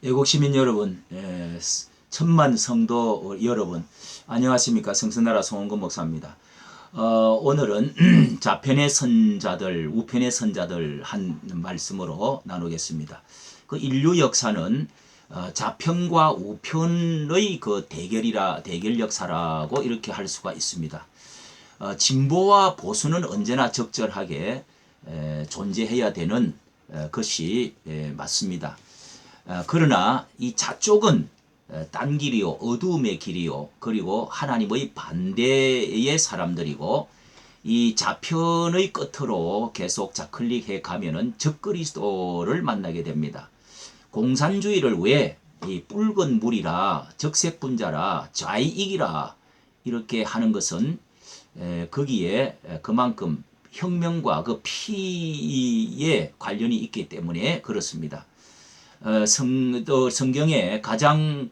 애국 시민 여러분, 천만 성도 여러분, 안녕하십니까? 성서나라 송원근 목사입니다. 오늘은 좌편의 선자들, 우편의 선자들 한 말씀으로 나누겠습니다. 그 인류 역사는 좌편과 우편의 그 대결 역사라고 이렇게 할 수가 있습니다. 진보와 보수는 언제나 적절하게 존재해야 되는 것이 맞습니다. 그러나 이 좌쪽은 딴 길이요, 어두움의 길이요, 그리고 하나님의 반대의 사람들이고, 이 좌편의 끝으로 계속 좌클릭해 가면은 적그리스도를 만나게 됩니다. 공산주의를 왜 이 붉은 물이라 적색분자라 좌익이라 이렇게 하는 것은 거기에 그만큼 혁명과 그 피에 관련이 있기 때문에 그렇습니다. 성경에 가장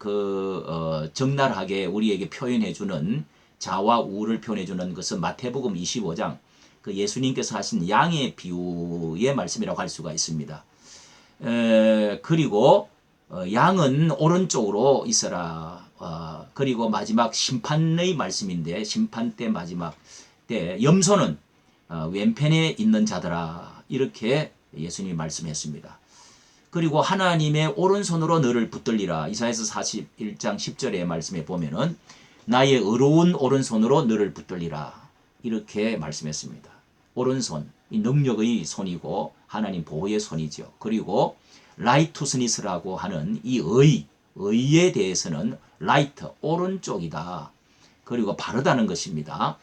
적나라하게 우리에게 표현해주는 자와 우를 표현해주는 것은 마태복음 25장 그 예수님께서 하신 양의 비유의 말씀이라고 할 수가 있습니다. 그리고 양은 오른쪽으로 있어라. 그리고 마지막 심판의 말씀인데 심판 때 마지막 때 염소는 왼편에 있는 자들아 이렇게 예수님이 말씀했습니다. 그리고 하나님의 오른손으로 너를 붙들리라. 이사야서 41장 10절의 말씀에 보면은 나의 의로운 오른손으로 너를 붙들리라. 이렇게 말씀했습니다. 오른손, 이 능력의 손이고 하나님 보호의 손이죠. 그리고 라이투스니스라고 하는 이 의에 대해서는 라이트, 오른쪽이다. 그리고 바르다는 것입니다.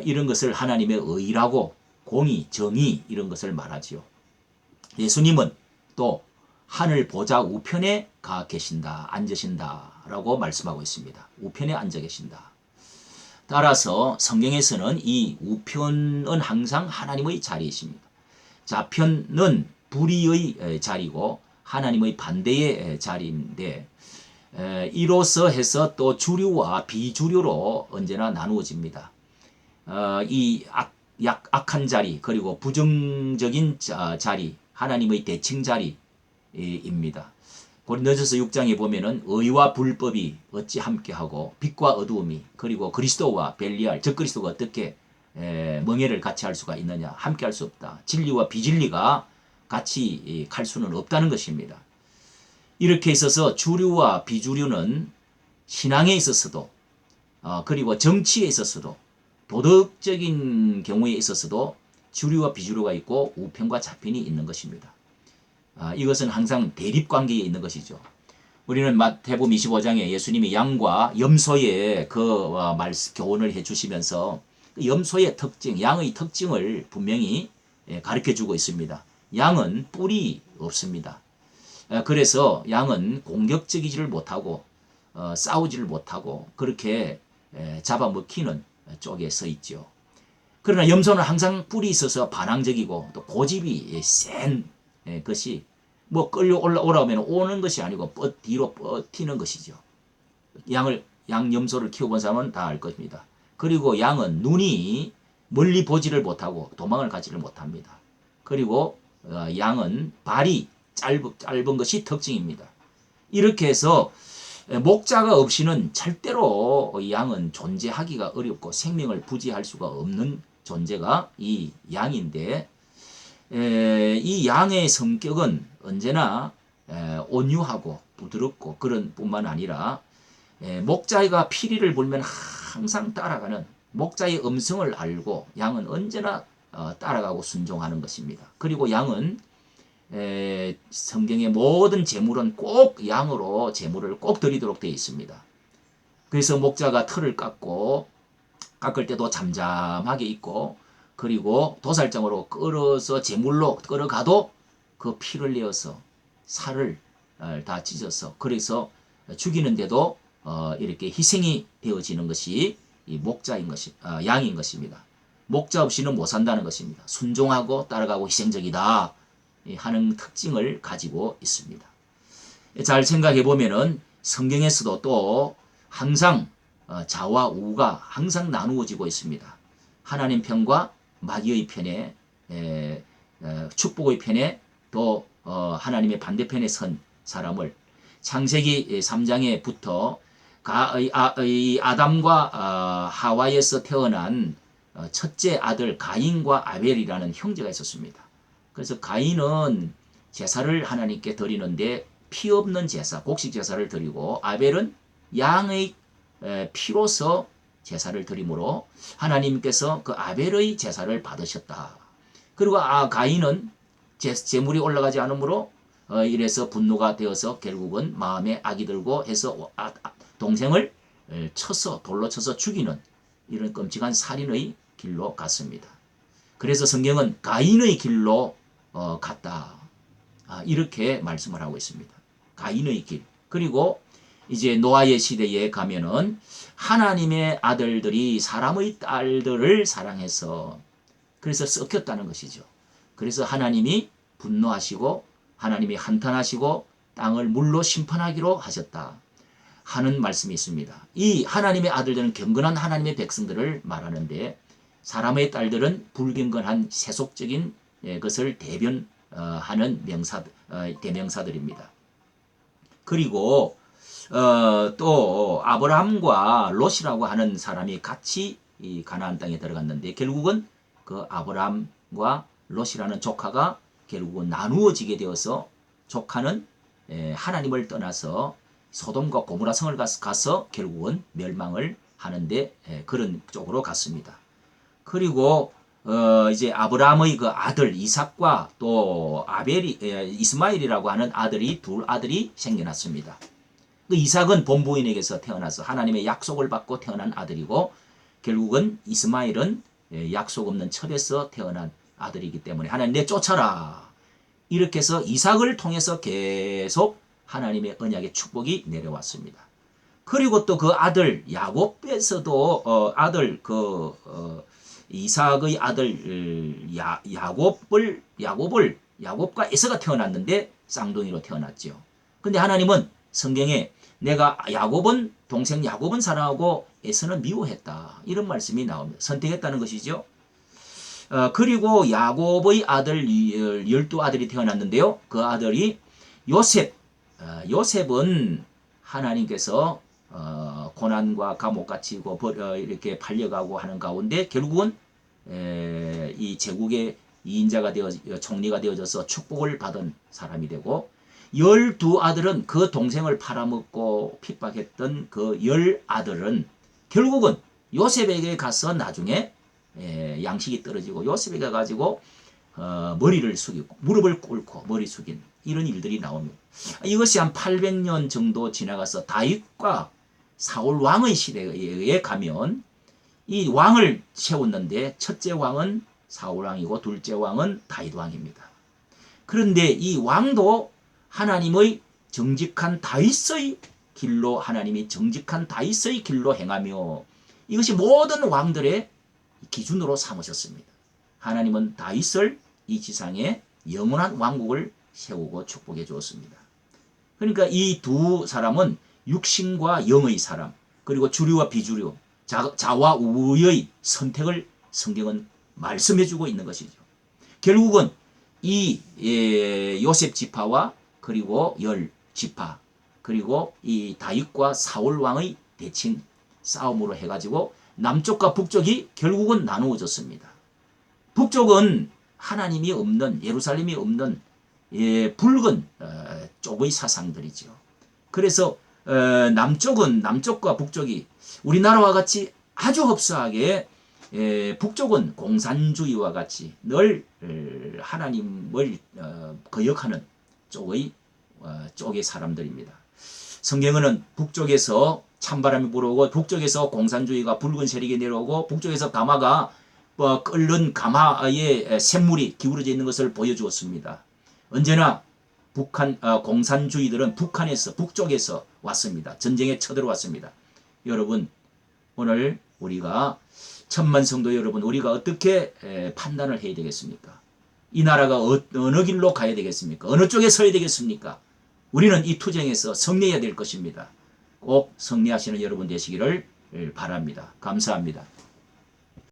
이런 것을 하나님의 의라고 공의, 정의 이런 것을 말하지요. 예수님은 또 하늘 보좌 우편에 가 계신다, 앉으신다라고 말씀하고 있습니다. 우편에 앉아 계신다. 따라서 성경에서는 이 우편은 항상 하나님의 자리이십니다. 좌편은 불의의 자리고 하나님의 반대의 자리인데 이로써 해서 또 주류와 비주류로 언제나 나누어집니다. 이 악한 자리 그리고 부정적인 자리 하나님의 대칭 자리입니다. 고린도전서 6장에 보면은 의와 불법이 어찌 함께하고 빛과 어두움이 그리고 그리스도와 벨리알 적그리스도가 어떻게 멍에를 같이 할 수가 있느냐. 함께 할 수 없다. 진리와 비진리가 같이 갈 수는 없다는 것입니다. 이렇게 있어서 주류와 비주류는 신앙에 있어서도 그리고 정치에 있어서도 도덕적인 경우에 있어서도 주류와 비주류가 있고 우편과 좌편이 있는 것입니다. 이것은 항상 대립관계에 있는 것이죠. 우리는 마태복음 25장에 예수님이 양과 염소의 교훈을 해주시면서 염소의 특징, 양의 특징을 분명히 가르쳐주고 있습니다. 양은 뿔이 없습니다. 그래서 양은 공격적이지를 못하고 싸우지를 못하고 그렇게 잡아먹히는 쪽에 서 있죠. 그러나 염소는 항상 뿔이 있어서 반항적이고 또 고집이 센 것이 뭐 끌려 올라오면 오는 것이 아니고 뒤로 뻗히는 것이죠. 양 염소를 키워본 사람은 다 알 것입니다. 그리고 양은 눈이 멀리 보지를 못하고 도망을 가지를 못합니다. 그리고 양은 발이 짧은 것이 특징입니다. 이렇게 해서 목자가 없이는 절대로 양은 존재하기가 어렵고 생명을 부지할 수가 없는 존재가 이 양인데 이 양의 성격은 언제나 온유하고 부드럽고 그런 뿐만 아니라 목자가 피리를 불면 항상 따라가는 목자의 음성을 알고 양은 언제나 따라가고 순종하는 것입니다. 그리고 양은 성경의 모든 제물은 꼭 양으로 제물을 꼭 드리도록 되어 있습니다. 그래서 목자가 털을 깎을 때도 잠잠하게 있고 그리고 도살장으로 끌어서 제물로 끌어가도 그 피를 내어서 살을 다 찢어서 그래서 죽이는데도 이렇게 희생이 되어지는 것이 이 양인 것입니다. 목자 없이는 못 산다는 것입니다. 순종하고 따라가고 희생적이다 하는 특징을 가지고 있습니다. 잘 생각해 보면은 성경에서도 또 항상 자와 우가 항상 나누어지고 있습니다. 하나님 편과 마귀의 편에 축복의 편에 또 하나님의 반대편에 선 사람을 창세기 3장에부터 이 아담과 하와에서 태어난 첫째 아들 가인과 아벨이라는 형제가 있었습니다. 그래서 가인은 제사를 하나님께 드리는데 피 없는 제사, 곡식 제사를 드리고, 아벨은 양의 피로서 제사를 드림으로 하나님께서 그 아벨의 제사를 받으셨다. 그리고 가인은 제물이 올라가지 않으므로 이래서 분노가 되어서 결국은 마음에 악이 들고 해서 동생을 돌로 쳐서 죽이는 이런 끔찍한 살인의 길로 갔습니다. 그래서 성경은 가인의 길로 갔다. 이렇게 말씀을 하고 있습니다. 가인의 길. 그리고 이제 노아의 시대에 가면은 하나님의 아들들이 사람의 딸들을 사랑해서 그래서 썩혔다는 것이죠. 그래서 하나님이 분노하시고 하나님이 한탄하시고 땅을 물로 심판하기로 하셨다 하는 말씀이 있습니다. 이 하나님의 아들들은 경건한 하나님의 백성들을 말하는데, 사람의 딸들은 불경건한 세속적인 것을 대변하는 대명사들입니다. 그리고 또 아브라함과 롯이라고 하는 사람이 같이 이 가나안 땅에 들어갔는데, 결국은 그 아브라함과 롯이라는 조카가 결국은 나누어지게 되어서 조카는 하나님을 떠나서 소돔과 고모라 성을 가서 결국은 멸망을 하는데 그런 쪽으로 갔습니다. 그리고 이제 아브라함의 그 아들 이삭과 또 이스마엘이라고 하는 둘 아들이 생겨났습니다. 그 이삭은 본부인에게서 태어나서 하나님의 약속을 받고 태어난 아들이고, 결국은 이스마엘은 약속 없는 첩에서 태어난 아들이기 때문에 하나님 내쫓아라. 이렇게 해서 이삭을 통해서 계속 하나님의 언약의 축복이 내려왔습니다. 그리고 또 그 아들 야곱에서도 이삭의 아들 야곱과 에서가 태어났는데 쌍둥이로 태어났죠. 근데 하나님은 성경에 내가 동생 야곱은 사랑하고 에서는 미워했다, 이런 말씀이 나옵니다. 선택했다는 것이죠. 그리고 야곱의 아들 12아들이 태어났는데요. 그 아들이 요셉은 하나님께서 고난과 감옥 갇히고 이렇게 팔려가고 하는 가운데 결국은 이 제국의 2인자가 총리가 되어져서 축복을 받은 사람이 되고, 12아들은 그 동생을 팔아먹고 핍박했던 그 10아들은 결국은 요셉에게 가서 나중에 양식이 떨어지고 요셉에게 가지고 머리를 숙이고 무릎을 꿇고 머리 숙인 이런 일들이 나옵니다. 이것이 한 800년 정도 지나가서 다윗과 사울 왕의 시대에 가면 이 왕을 세웠는데, 첫째 왕은 사울 왕이고 둘째 왕은 다윗 왕입니다. 그런데 이 왕도 하나님의 정직한 다윗의 길로, 하나님이 정직한 다윗의 길로 행하며, 이것이 모든 왕들의 기준으로 삼으셨습니다. 하나님은 다윗을 이 지상에 영원한 왕국을 세우고 축복해 주었습니다. 그러니까 이 두 사람은 육신과 영의 사람, 그리고 주류와 비주류, 자와 우의 선택을 성경은 말씀해 주고 있는 것이죠. 결국은 이 요셉 지파와 그리고 10지파, 그리고 이 다윗과 사울 왕의 대칭 싸움으로 해가지고 남쪽과 북쪽이 결국은 나누어졌습니다. 북쪽은 하나님이 없는, 예루살렘이 없는 붉은 쪽의 사상들이죠. 그래서 남쪽과 북쪽이 우리나라와 같이 아주 흡사하게 북쪽은 공산주의와 같이 늘 하나님을 거역하는 쪽의 사람들입니다. 성경은 북쪽에서 찬바람이 불어오고, 북쪽에서 공산주의가 붉은 세력이 내려오고, 북쪽에서 가마가 끓는 가마의 샘물이 기울어져 있는 것을 보여주었습니다. 언제나 공산주의들은 북쪽에서 왔습니다. 전쟁에 쳐들어왔습니다. 여러분, 오늘 우리가 천만 성도 여러분, 우리가 어떻게 판단을 해야 되겠습니까? 이 나라가 어느 길로 가야 되겠습니까? 어느 쪽에 서야 되겠습니까? 우리는 이 투쟁에서 승리해야 될 것입니다. 꼭 승리하시는 여러분 되시기를 바랍니다. 감사합니다.